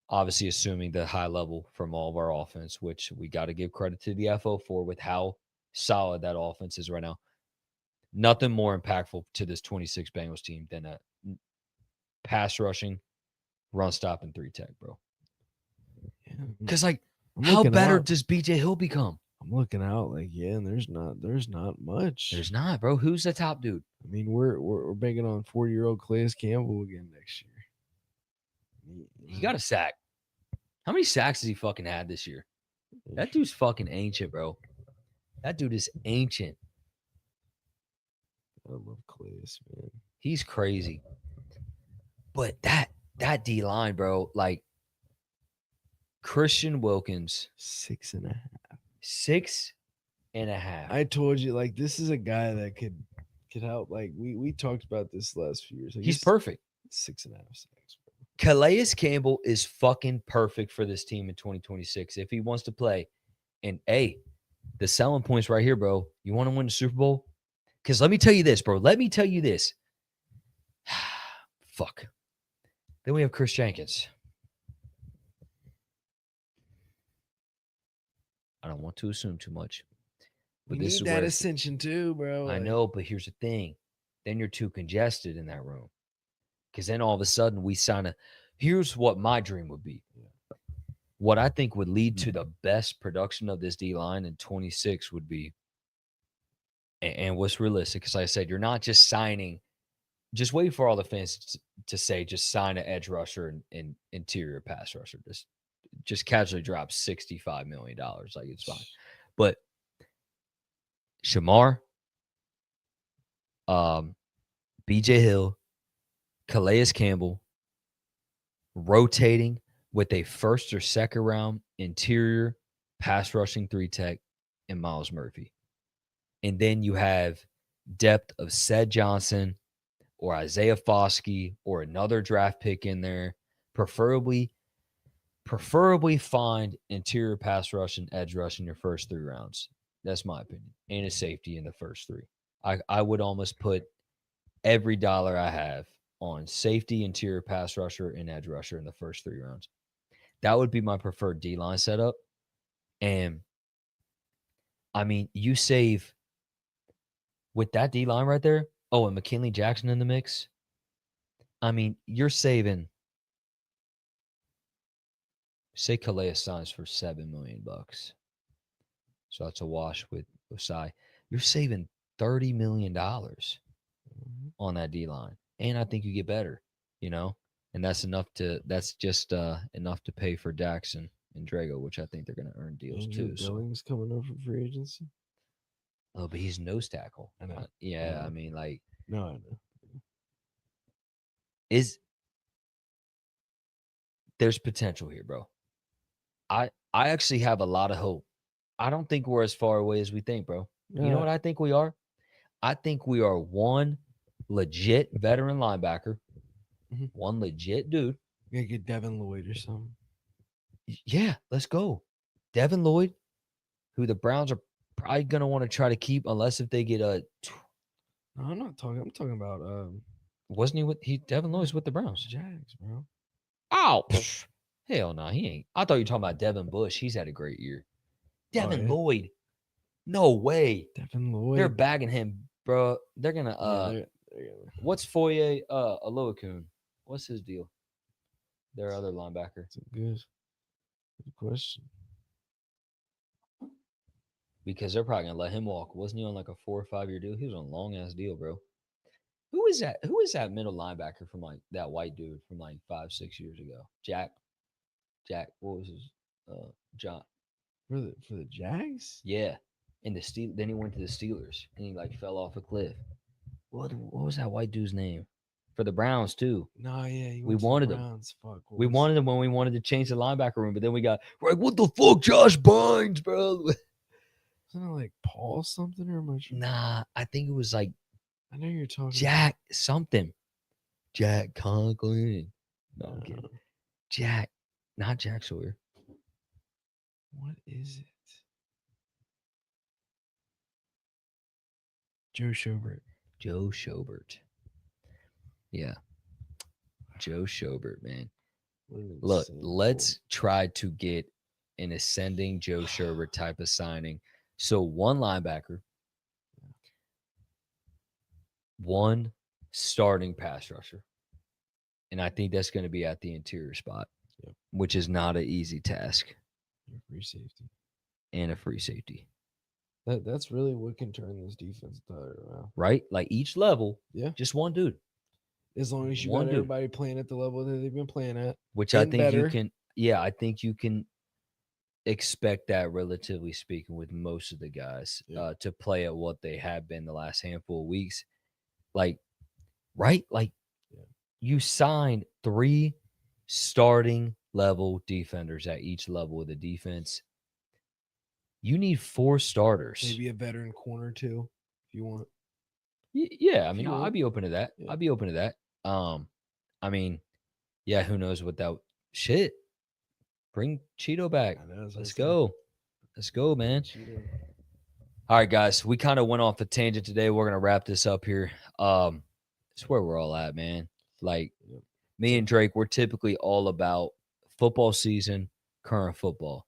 Obviously, assuming the high level from all of our offense, which we got to give credit to the FO for with how solid that offense is right now. Nothing more impactful to this 26 Bengals team than a pass rushing run stop and 3 tech, bro.
Yeah,
Because like,
I'm
how
looking
better
out.
does BJ Hill become?
I'm looking out like, yeah, and there's not much.
There's not, bro. Who's the top dude?
I mean, we're banking on 40-year-old Calais Campbell again next year.
He got a sack. How many sacks has he fucking had this year? That dude's fucking ancient, bro. That dude is ancient.
I love Calais, man.
He's crazy. But that D line, bro, like Christian Wilkins,
6.5.
6.5.
I told you, like, this is a guy that could help. Like, we talked about this last few years. Like,
He's perfect.
6.5 sacks, bro.
Calais Campbell is fucking perfect for this team in 2026 if he wants to play. And hey, the selling points right here, bro. You want to win the Super Bowl? Because let me tell you this, bro. Let me tell you this. Fuck. Then we have Chris Jenkins. I don't want to assume too much.
We
But this
need
is
that
where
ascension too, bro.
I
Like,
know, but here's the thing. Then you're too congested in that room. Because then all of a sudden we sign a. Here's what my dream would be. What I think would lead to the best production of this D line in 26 would be, and what's realistic, because like I said, you're not just signing, just wait for all the fans to say, just sign an edge rusher and interior pass rusher. Just casually drop $65 million. Like, it's fine. But Shamar, BJ Hill, Calais Campbell, rotating with a first or second round interior pass rushing 3 tech and Miles Murphy. And then you have depth of Sed Johnson or Isaiah Foskey or another draft pick in there. Preferably find interior pass rush and edge rush in your first 3 rounds. That's my opinion. And a safety in the first 3. I would almost put every dollar I have on safety, interior pass rusher, and edge rusher in the first 3 rounds. That would be my preferred D-line setup. And, I mean, you save with that D-line right there. Oh, and McKinley Jackson in the mix. I mean, you're saving, say Calais signs for $7 million. So that's a wash with Osai. You're saving $30 million on that D-line. And I think you get better, you know? And that's just enough to pay for Dax and Drago, which I think they're going to earn deals too.
Billings coming over for free agency.
Oh, but he's nose tackle.
I know.
Yeah, I mean, like,
No, I know.
there's potential here, bro. I actually have a lot of hope. I don't think we're as far away as we think, bro. You know what I think we are? I think we are one legit veteran linebacker, one legit dude.
We gotta get Devin Lloyd or something.
Yeah, let's go. Devin Lloyd, who the Browns are probably gonna want to try to keep, unless if they get a.
No, I'm talking about
Wasn't he with Devin Lloyd's with the Browns?
Jags, bro.
Oh, hell no, he ain't. I thought you were talking about Devin Bush. He's had a great year. Devin Lloyd, no way.
Devin Lloyd.
They're bagging him, bro. They're gonna
they're
what's Foye Oluokun? What's his deal? Their other linebacker.
That's a good question.
Because they're probably gonna let him walk. Wasn't he on like a 4 or 5 year deal? He was on a long ass deal, bro. Who is that? Who is that middle linebacker from like that white dude from like 5-6 years ago? Jack. What was his? John.
For the Jags?
Yeah. And then he went to the Steelers and he like fell off a cliff. What was that white dude's name? For the Browns too.
No, yeah,
we wanted
him. Fuck,
we wanted him when we wanted to change the linebacker room, but then we're like, what the fuck, Josh Bynes, bro?
Isn't it like Paul something or much?
Nah, I think it was like
I know you're talking
Jack something. Jack Conklin. No, I'm kidding. Jack, not Jack Sawyer.
What is it? Joe Schobert. Yeah.
Joe Schobert, man. Look, let's try to get an ascending Joe Schobert type of signing. So one linebacker, one starting pass rusher, And I think that's going to be at the interior spot,
Yep.
which is not an easy task.
Your free safety.
And a free safety.
That's really what can turn this defense around.
Right? Like each level,
Yeah.
just one dude.
As long as you
One
got
dude.
everybody playing at the level that they've been playing at.
Which I
and
think you
better.
can, yeah, I think you can expect that, relatively speaking, with most of the guys
Yeah.
to play at what they have been the last handful of weeks. Like, right? Like,
Yeah.
you signed 3 starting level defenders at each level of the defense. You need 4 starters.
Maybe a veteran corner too, if you want.
Yeah, I
If
mean,
you
I'd
want.
be open to that.
Yeah.
I'd be open to that. I mean, yeah, who knows what that shit. Bring Cheeto back.
I know,
Let's go. Let's go, man.
Cheeto.
All right, guys. We kind of went off a tangent today. We're gonna wrap this up here. It's where we're all at, man. Like
Yep.
me and Drake, we're typically all about football season, current football.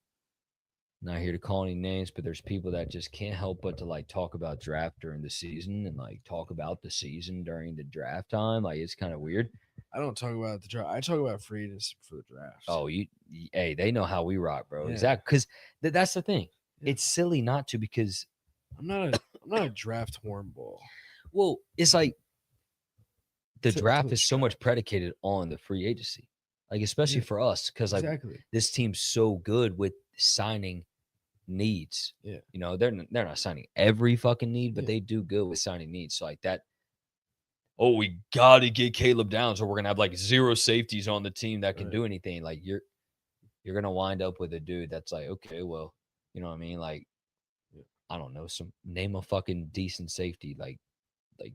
Not here to call any names, but there's people that just can't help but to like talk about draft during the season and like talk about the season during the draft time. Like it's kind of weird.
I don't talk about the draft. I talk about free agency for the draft.
Oh, hey, they know how we rock, bro.
Yeah.
Exactly, because that's the thing.
Yeah.
It's silly not to, because
I'm not a draft hornball.
well, it's like the
Till
draft
it's
is so much
draft.
predicated on the free agency, like especially
Yeah.
for us, because like
Exactly.
this team's so good with signing needs.
Yeah.
You know, they're not signing every fucking need, but
Yeah.
they do good with signing needs. So like that. Oh, we gotta get Caleb Downs, or we're gonna have like 0 safeties on the team that can
Right.
do anything. Like you're gonna wind up with a dude that's like, okay, well, you know what I mean? Like,
Yeah.
I don't know, name a fucking decent safety. Like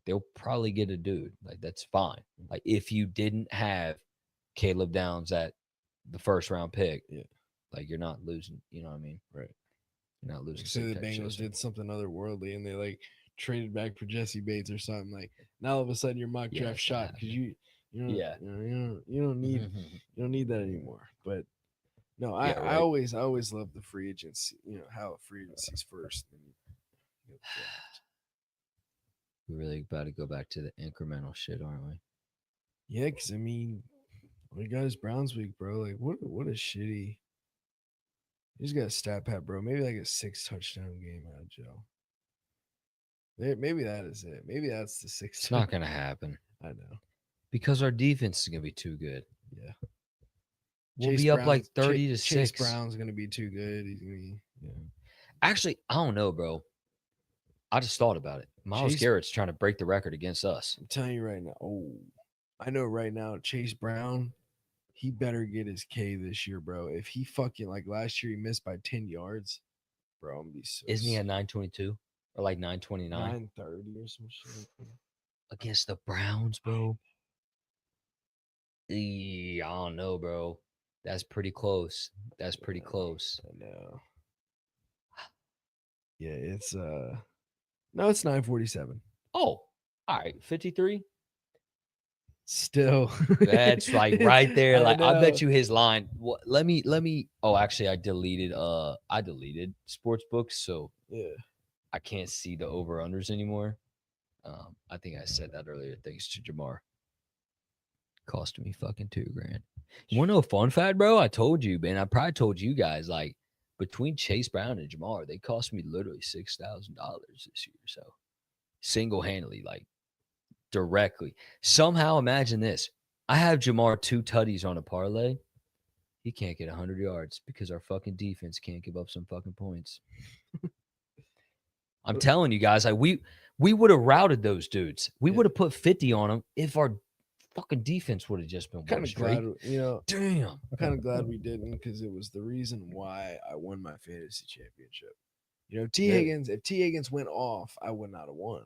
they'll probably get a dude. Like that's fine. Like if you didn't have Caleb Downs at the first round pick,
Yeah.
like you're not losing. You know what I mean?
Right.
You're not losing.
Say the
sleep that shit,
Bengals
so-
did something otherworldly and they like traded back for Jesse Bates or something. Like now all of a sudden your mock
Yeah,
draft
that's
shot
not
because you know
Yeah.
you don't need you don't need that anymore. But no, I
Yeah, right.
I always love the free agency. You know how free agency's first. Then you go draft.
We're really about to go back to the incremental shit, aren't we?
Yeah, because I mean, we got his Browns week, bro. Like what a shitty. He's got a stat pad, bro. Maybe like a 6 touchdown game out of Joe. Maybe that is it. Maybe that's the 6.
It's not gonna happen
I know.
because our defense is gonna be too good.
Yeah.
We'll be up like 30 to
Chase
6.
Brown's gonna be too good. He's gonna be
Actually, I don't know, bro. I just thought about it. Miles
Chase-
Garrett's trying to break the record against us.
I'm telling you right now. Oh, I know right now. Chase Brown, he better get his K this year, bro. If he fucking like last year, he missed by 10 yards, bro. I'm gonna be so.
Isn't he at 922 or like 929
930 or some shit? Like that.
against the Browns, bro? I don't know, bro. That's pretty close. That's pretty close.
I know. Yeah, it's no, it's 947.
Oh, all right, 53.
Still,
That's like right there. Like I bet
know.
you his line. What? Let me. Oh, actually, I deleted Sportsbooks, so
Yeah,
I can't see the over unders anymore. I think I said that earlier. Thanks to Jamar. Cost me fucking $2,000. You want to know a fun fact, bro? I told you, man. I probably told you guys, like between Chase Brown and Jamar, they cost me literally $6,000 this year. So single handedly, like directly. Somehow, imagine this: I have Jamar 2 tutties on a parlay. He can't get 100 yards because our fucking defense can't give up some fucking points. I'm telling you guys, like we would have routed those dudes. We
Yeah.
would have put 50 on them if our fucking defense would have just been
kind
one
of
straight.
glad you know.
Damn.
I'm kind of glad we didn't because it was the reason why I won my fantasy championship. You know, if T Higgins went off, I would not have won.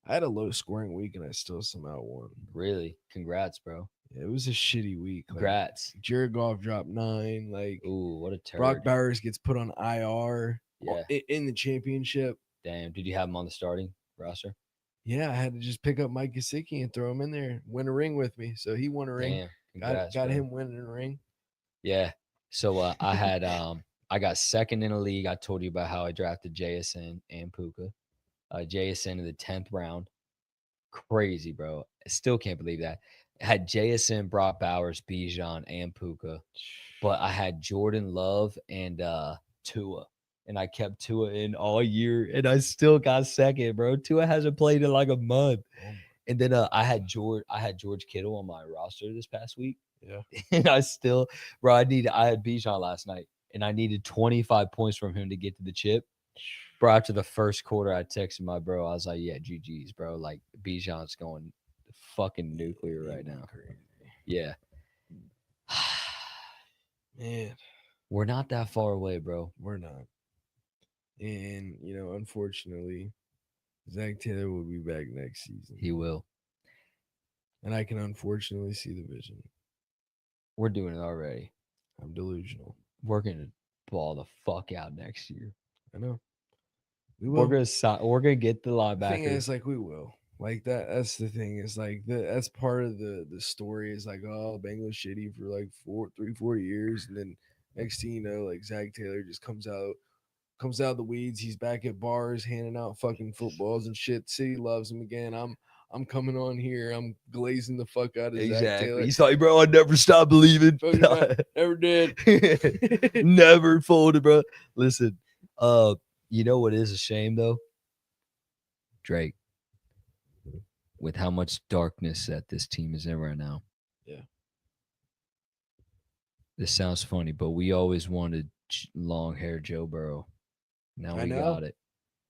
I had a low scoring week and I still somehow won.
Really? Congrats, bro.
Yeah, it was a shitty week. Like,
Congrats.
Jared Goff dropped 9. Like
Ooh, what a turd.
Brock Bowers gets put on IR
Yeah.
in the championship.
Damn. Did you have him on the starting roster?
Yeah, I had to just pick up Mike Gesicki and throw him in there, win a ring with me. So he won a ring.
Damn. Congrats,
Got
bro.
him winning a ring.
Yeah. So I had I got second in the league. I told you about how I drafted JSN and Puka. JSN in the 10th round. Crazy, bro. I still can't believe that. Had JSN, Brock Bowers, Bijan, and Puka. But I had Jordan Love and Tua. And I kept Tua in all year, and I still got second, bro. Tua hasn't played in like a month.
Oh my,
And then I had George Kittle on my roster this past week.
yeah.
And I had Bijan last night, and I needed 25 points from him to get to the chip. Bro, after the first quarter, I texted my bro. I was like, yeah, GG's, bro. Like, Bijan's going fucking nuclear right now.
Crazy.
Yeah.
Man,
We're not that far away, bro.
we're not. And, unfortunately, Zach Taylor will be back next season.
He will.
And I can unfortunately see the vision.
We're doing it already.
I'm delusional.
We're going to ball the fuck out next year.
I know. We will.
We're gonna get the
The thing
linebacker.
is, like, we will. Like that's the thing. Is like that's part of the story. Is like, oh, Bengals shitty for like 4 years, and then next thing you know, like Zach Taylor just comes out of the weeds. He's back at bars handing out fucking footballs and shit. City loves him again. I'm coming on here. I'm glazing the fuck out of Zach Taylor.
He's like, bro, I never stopped believing.
Never did.
Never folded, bro. Listen, you know what is a shame though? Drake. With how much darkness that this team is in right now.
Yeah.
This sounds funny, but we always wanted long hair Joe Burrow. Now we got it.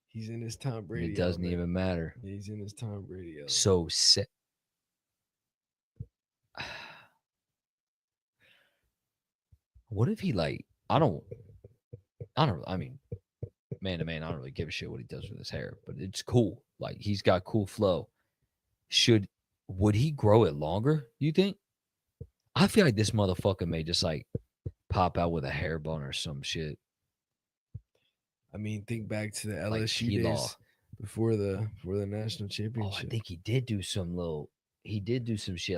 He's in his Tom Brady.
It doesn't even matter.
He's in his Tom Brady.
So what if he I mean, man to man, I don't really give a shit what he does with his hair, but it's cool. Like, he's got cool flow. Would he grow it longer, you think? I feel like this motherfucker may just pop out with a hair bun or some shit.
I mean, think back to the LSU days before the national championship.
Oh, I think he did do some shit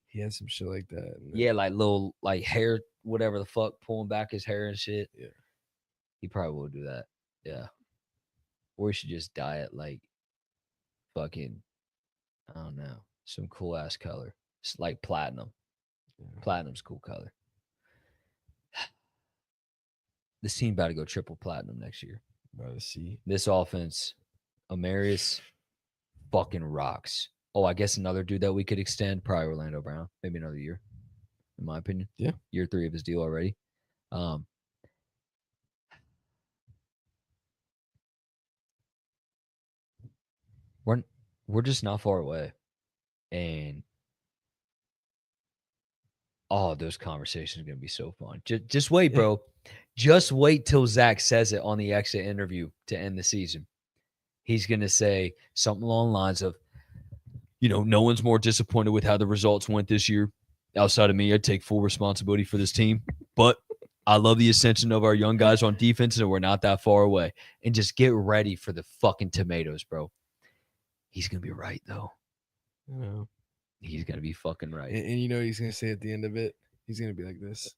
he had some shit like that.
Yeah, little hair, whatever the fuck, pulling back his hair and shit.
Yeah.
He probably will do that. Yeah. Or he should just dye it fucking, I don't know, some cool ass color. It's like platinum. Yeah. Platinum's cool color. This team about to go triple platinum next year.
About to see.
This offense, Amarius fucking rocks. Oh, I guess another dude that we could extend, probably Orlando Brown. Maybe another year, in my opinion.
Yeah.
Year 3 of his deal already. We're just not far away. And those conversations are going to be so fun. Just wait, bro. Just wait till Zach says it on the exit interview to end the season. He's going to say something along the lines of, no one's more disappointed with how the results went this year. Outside of me, I take full responsibility for this team. But I love the ascension of our young guys on defense, and we're not that far away. And just get ready for the fucking tomatoes, bro. He's going to be right, though.
I know.
He's going to be fucking right.
And what he's going to say at the end of it? He's going to be like this.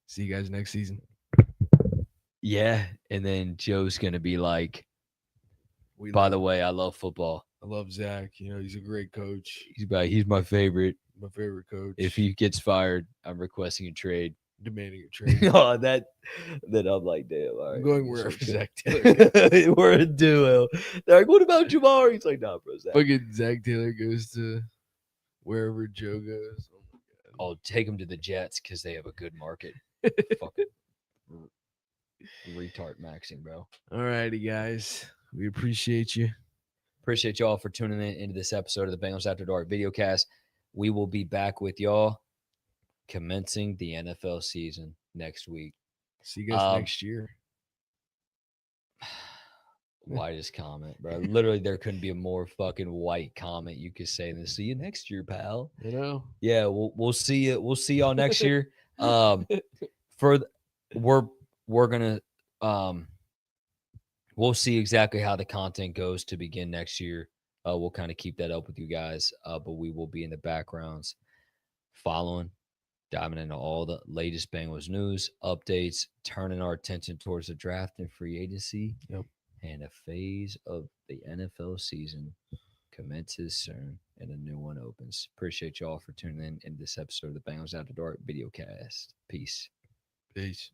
See you guys next season.
Yeah. And then Joe's going to be like, by the way, I love football.
I love Zach. He's a great coach.
He's my favorite.
My favorite coach.
If he gets fired, I'm requesting a trade.
Demanding a trade.
Then I'm like, damn, all right.
I'm going wherever Zach Taylor.
We're a duo. They're like, what about Jamar? He's like, nah, bro.
Fucking Zach Taylor goes to wherever Joe goes. Oh my God.
I'll take him to the Jets because they have a good market. Fucking retard maxing, bro.
All righty, guys. We appreciate you.
Appreciate y'all for tuning in into this episode of the Bengals After Dark videocast. We will be back with y'all commencing the NFL season next week.
See you guys next year.
Whitest comment, bro. Literally, there couldn't be a more fucking white comment you could say than "See you next year, pal." Yeah, we'll see you. We'll see y'all next year. We're gonna we'll see exactly how the content goes to begin next year. We'll kind of keep that up with you guys, but we will be in the backgrounds following, diving into all the latest Bengals news, updates, turning our attention towards the draft and free agency.
Yep.
And a phase of the NFL season commences soon and a new one opens.
opens. Appreciate y'all for tuning in this episode of the Bengals After Dark video cast. Peace.
Peace.